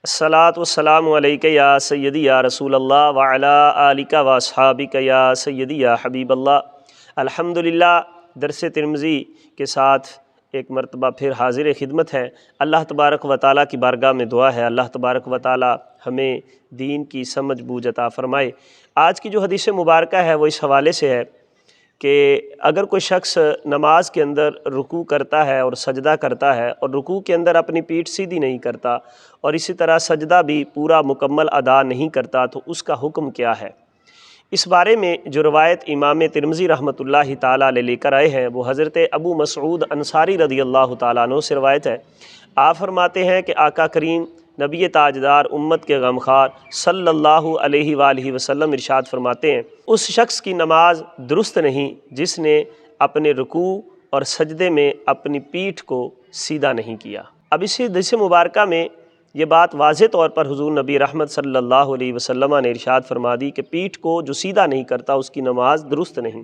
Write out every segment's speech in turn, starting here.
अस्सलातु वस्सलामु अलैका या सय्यदी या रसूल अल्लाह व अला आलिका व अस्हाबिका या सय्यदी या हबीब अल्लाह। अल्हम्दुलिल्लाह, दरस तिरमिज़ी के साथ एक मरतबा फिर हाज़िर खिदमत है। अल्लाह तबारक व तआला की बारगाह में दुआ है, अल्लाह तबारक व तआला हमें दीन की समझ बूझ अता फ़रमाए। आज की जो हदीस मुबारक है वो इस हवाले से है कि अगर कोई शख्स नमाज के अंदर रुकू करता है और सजदा करता है और रुकू के अंदर अपनी पीठ सीधी नहीं करता और इसी तरह सजदा भी पूरा मुकम्मल अदा नहीं करता तो उसका हुक्म क्या है। इस बारे में जो रवायत इमाम तिरमिज़ी रहमतुल्लाहि ताला अलैह लेकर आए हैं वो हज़रत अबू मसऊद अंसारी रज़ियल्लाहु ताला अन्हु से रवायत है। आप फरमाते हैं कि आका करीम नबी ताजदार उम्मत के गमखार सल्लल्लाहु अलैहि वालैहि वसल्लम इरशाद फरमाते हैं, उस शख्स की नमाज दुरुस्त नहीं जिसने अपने रुकू और सजदे में अपनी पीठ को सीधा नहीं किया। अब इसी हदीस मुबारक में ये बात वाज़े तौर पर हुज़ूर नबी रहमत सल्लल्लाहु अलैहि वसल्लम ने इरशाद फरमा दी कि पीठ को जो सीधा नहीं करता उसकी नमाज दुरुस्त नहीं,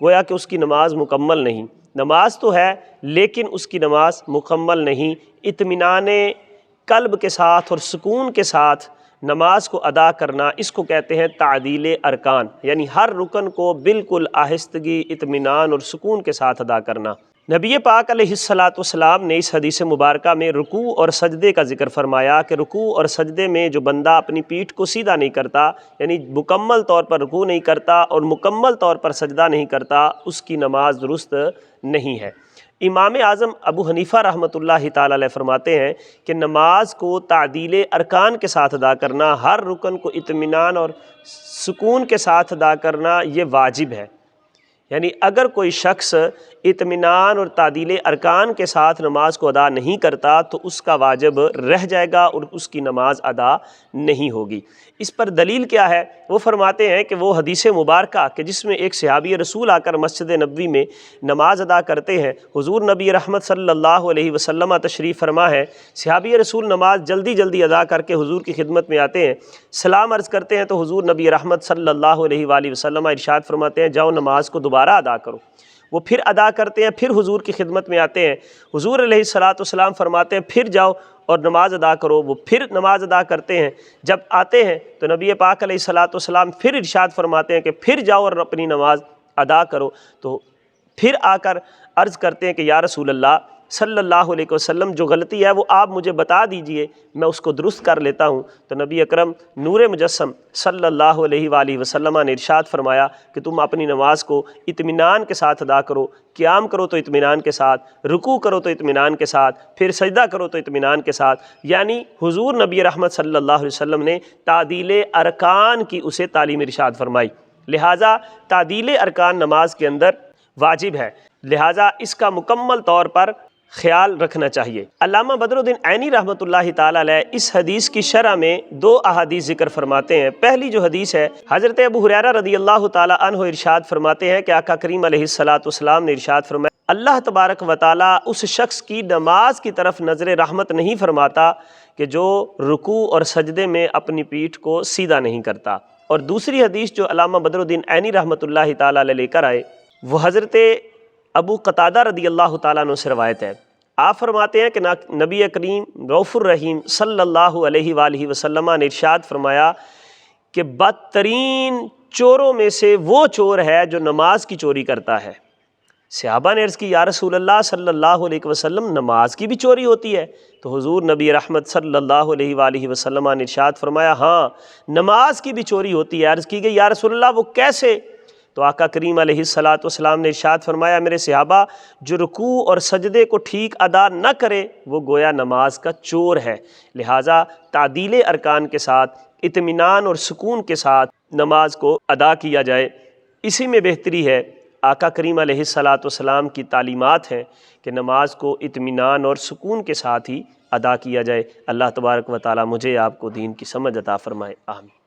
गोया कि उसकी नमाज मुकम्मल नहीं। नमाज तो है लेकिन उसकी नमाज मुकम्मल नहीं। इत्मीनाने कल्ब के साथ और सुकून के साथ नमाज को अदा करना, इसको कहते हैं तादील अरकान, यानी हर रुकन को बिल्कुल आहिस्तगी, इत्मीनान और सुकून के साथ अदा करना। नबी पाक अलैहिस्सलातु वस्सलाम ने इस हदीस मुबारक में रुकू और सजदे का जिक्र फरमाया कि रुकू और सजदे में जो बंदा अपनी पीठ को सीधा नहीं करता, यानी मुकम्मल तौर पर रुकू नहीं करता और मुकम्मल तौर पर सजदा नहीं करता, उसकी नमाज दुरुस्त नहीं है। इमाम आज़म अबू हनीफ़ा रहमतुल्लाहि ताला अलैह फरमाते हैं कि नमाज को तादील अरकान के साथ अदा करना, हर रुकन को इत्मीनान और सुकून के साथ अदा करना ये वाजिब है। यानी अगर कोई शख्स इत्मीनान और तादील अरकान के साथ नमाज को अदा नहीं करता तो उसका वाजिब रह जाएगा और उसकी नमाज अदा नहीं होगी। इस पर दलील क्या है? वो फरमाते हैं कि वो हदीस मुबारक कि जिसमें एक सहाबी रसूल आकर मस्जिद नबवी में नमाज अदा करते हैं, हुजूर नबी रहमत सल्लल्लाहु अलैहि वसल्लम तशरीफ़ फरमा है। सहाबी रसूल नमाज जल्दी जल्दी अदा करके हुजूर की खिदमत में आते हैं, सलाम अर्ज़ करते हैं तो हुजूर नबी रहमत सल्लल्लाहु अलैहि वसल्लम इरशाद फरमाते हैं, जाओ नमाज को दोबारा अदा करो। वो फिर अदा करते हैं, फिर हुजूर की खिदमत में आते हैं, हुजूर अलैहिस्सलातु वस्सलाम फरमाते हैं फिर जाओ और नमाज अदा करो। वो फिर नमाज अदा करते हैं। जब आते हैं तो नबी पाक अलैहिस्सलातु वस्सलाम फिर इरशाद फरमाते हैं कि फिर जाओ और अपनी नमाज अदा करो। तो फिर आकर अर्ज़ करते हैं कि या रसूल अल्लाह सल्लल्लाहु अलैहि वसल्लम, जो गलती है वो आप मुझे बता दीजिए, मैं उसको दुरुस्त कर लेता हूँ। तो नबी अकरम नूर मुजस्सम सल्लल्लाहु अलैहि वसल्लम ने इरशाद फरमाया कि तुम अपनी नमाज को इत्मीनान के साथ अदा करो, क़याम करो तो इत्मीनान के साथ, रुकू करो तो इत्मीनान के साथ, फिर सजदा करो तो इत्मीनान के साथ। यानी हुजूर नबी रहमत सल्लल्लाहु अलैहि वसल्लम ने तादील अरकान की उसे तालीम इरशाद फरमाई। लिहाजा तादील अरकान नमाज के अंदर वाजिब है, लिहाजा इसका मुकम्मल तौर पर ख्याल रखना चाहिए। अल्लामा बदरुद्दीन ऐनी रहमतुल्लाहि ताला अलैह इस हदीस की शरह में दो अहादीस जिक्र फरमाते हैं। पहली जो हदीस है, हज़रत अबू हुरैरा रज़ियल्लाहु ताला अन्हु इरशाद फरमाते हैं कि आका करीम अलैहिस्सलातु वस्सलाम ने इरशाद फरमाया, अल्लाह तबारक व ताला उस शख्स की नमाज की तरफ नज़र रहमत नहीं फरमाता कि जो रुकू और सजदे में अपनी पीठ को सीधा नहीं करता। और दूसरी हदीस जो अल्लामा बदरुद्दीन ऐनी रहमतुल्लाहि ताला अलैह लेकर आए वो हज़रत अबू क़तादा रज़ियल्लाहु ताला अन्हु से रवायत है। आप फरमाते हैं कि नबी करीम रऊफ़ुर रहीम सल्लल्लाहु अलैहि वसल्लम ने इरशाद फरमाया कि बदतरीन चोरों में से वो चोर है जो नमाज की चोरी करता है। सहाबा ने अर्ज़ की, या रसूल अल्लाह सल्लल्लाहु अलैहि वसल्लम, नमाज की भी चोरी होती है? तो हुजूर नबी रहमत सल्लल्लाहु अलैहि वसल्लम ने इरशाद फरमाया, हाँ नमाज की भी चोरी होती है। अर्ज़ की गई, या रसूल अल्लाह वो कैसे? तो आका करीम अलैहिस्सलातु वस्सलाम ने इरशाद फरमाया, मेरे सहाबा, जो रुकू और सजदे को ठीक अदा न करे वो गोया नमाज का चोर है। लिहाजा तादील अरकान के साथ, इत्मीनान और सुकून के साथ नमाज को अदा किया जाए, इसी में बेहतरी है। आका करीम अलैहिस्सलातु वस्सलाम की तालीमात हैं कि नमाज को इत्मीनान और सुकून के साथ ही अदा किया जाए। अल्लाह तबारक व तआला मुझे आपको दीन की समझ अता फरमाए। आमीन।